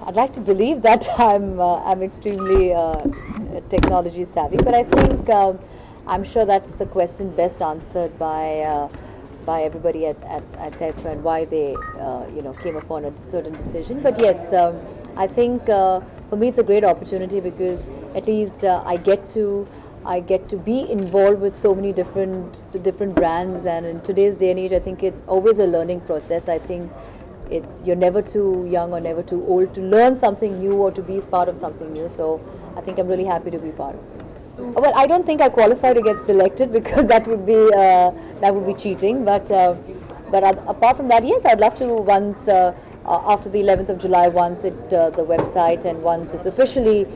I'd like to believe that I'm extremely technology savvy, but I think I'm sure that's the question best answered by everybody at Tesla and why they came upon a certain decision. But yes, I think for me it's a great opportunity because at least I get to be involved with so many different brands, and in today's day and age, I think it's always a learning process. I think you're never too young or never too old to learn something new or to be part of something new. So I think I'm really happy to be part of this. Well, I don't think I qualify to get selected because that would be cheating. But apart from that, yes, I'd love to once after the 11th of July, once the website and once it's officially,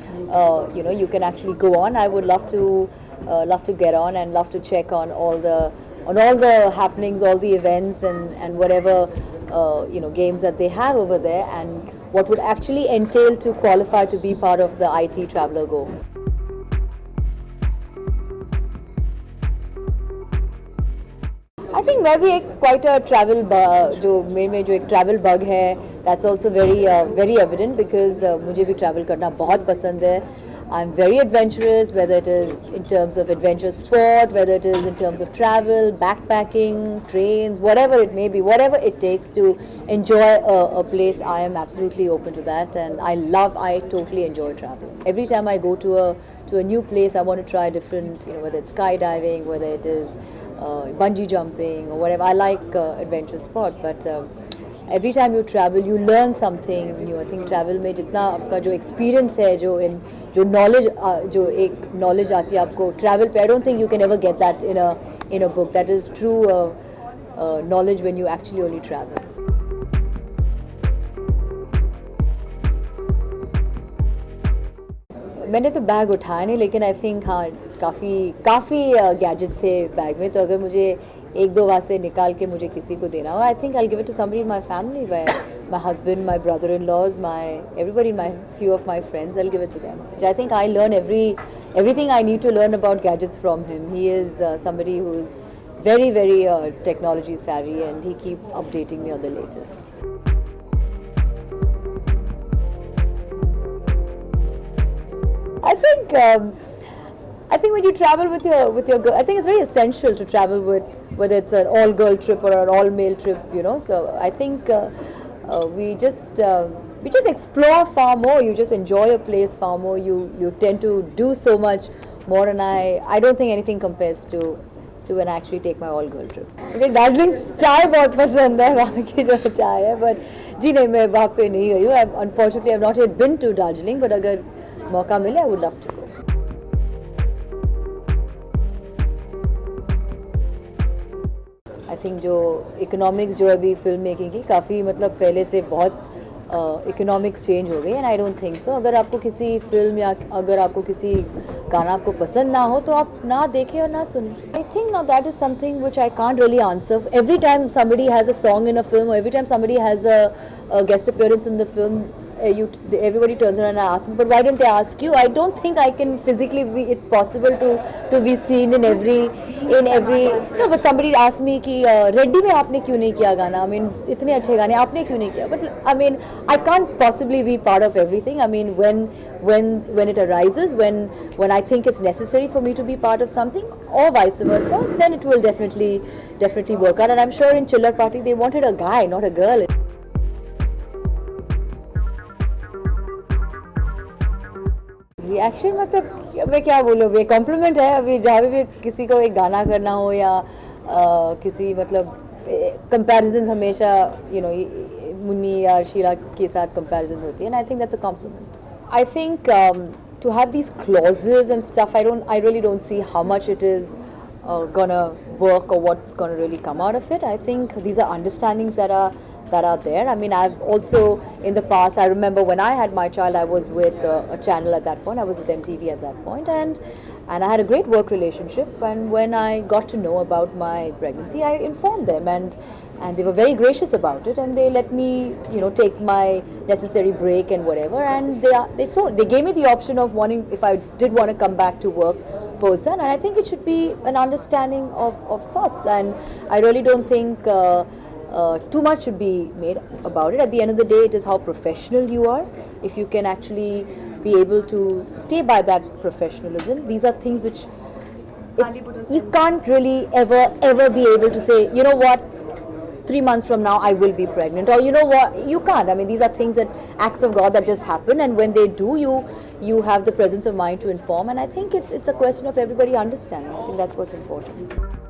you can actually go on. I would love to get on and love to check on all the happenings, all the events, and whatever games that they have over there, and what would actually entail to qualify to be part of the IT Traveler Go. I think मैं भी एक quite a travel जो मेरे में जो एक travel bug है, that's also very evident because मुझे भी travel करना बहुत पसंद है. I'm very adventurous, whether it is in terms of adventure sport, whether it is in terms of travel, backpacking, trains, whatever it may be, whatever it takes to enjoy a place, I am absolutely open to that, and I totally enjoy traveling. Every time I go to a new place, I want to try different, whether it's skydiving, whether it is bungee jumping or whatever. I like adventure sport, but every time you travel, you learn something new. I think travel में जितना आपका जो experience है, जो knowledge जो एक knowledge आती है आपको travel पे, I don't think you can ever get that in a book. That is true knowledge when you actually only travel. मैंने तो बैग उठाया नहीं, लेकिन आई थिंक हाँ काफ़ी गैजेट्स थे बैग में. तो अगर मुझे एक दो वहाँ से निकाल के मुझे किसी को देना हो, I think I give it to somebody in my family, my husband, my brother in laws, everybody, my few of my friends, I'll give it to them. I think I learn everything I need to learn about gadgets from him. He is somebody who is very technology savvy, and he keeps updating me on the latest. I think when you travel with your girl, I think it's very essential to travel with, whether it's an all-girl trip or an all-male trip, So I think we just explore far more. You just enjoy a place far more. You tend to do so much more, and I don't think anything compares to when I actually take my all-girl trip. मुझे दार्जिलिंग चाय बहुत पसंद है, वहाँ की जो चाय है, but जी नहीं, मैं वहाँ पे नहीं गई हूँ. Unfortunately, I've not yet been to Darjeeling, but अगर मौका मिले, I would love to go. I think जो इकोनॉमिक्स जो अभी फिल्म मेकिंग की काफ़ी मतलब पहले से बहुत इकोनॉमिक्स चेंज हो गई, and I don't think so. अगर आपको किसी फिल्म या अगर आपको किसी गाना आपको पसंद ना हो तो आप ना देखें और ना सुनें. I think now that is something which I can't really answer. Every time somebody has a song in a film, or every time somebody has a guest appearance in the film, everybody turns around and asks me, but why don't they ask you? I don't think I can physically be it possible to be seen in every no, but somebody asked me कि रेड्डी में आपने क्यों नहीं किया गाना? I mean इतने अच्छे गाने आपने क्यों नहीं किया? But I mean I can't possibly be part of everything. I mean when it arises, when I think it's necessary for me to be part of something, or vice versa, then it will definitely work out. And I'm sure in Chiller Party they wanted a guy, not a girl. Reaction मतलब मैं क्या बोलूँ, ये complement है. अभी जहाँ भी किसी को एक गाना करना हो या किसी मतलब कंपैरिजन्स हमेशा मुन्नी या शीला के साथ कंपैरिजन्स होती है, and I think that's a compliment. I think to have these clauses and stuff, I really don't see how much it is gonna work or what's gonna really come out of it. I think these are understandings that are there. I mean, I've also in the past, I remember when I had my child, I was with a channel at that point. I was with MTV at that point, and I had a great work relationship. And when I got to know about my pregnancy, I informed them, and they were very gracious about it, and they let me take my necessary break and whatever. And they gave me the option of wanting, if I did want to come back to work post that, and I think it should be an understanding of sorts. And I really don't think too much should be made about it. At the end of the day, it is how professional you are. If you can actually be able to stay by that professionalism, these are things which you can't really ever be able to say, you know what, 3 months from now I will be pregnant, or you know what, you can't. I mean, these are things that acts of God that just happen, and when they do, you have the presence of mind to inform. And I think it's a question of everybody understanding. I think that's what's important.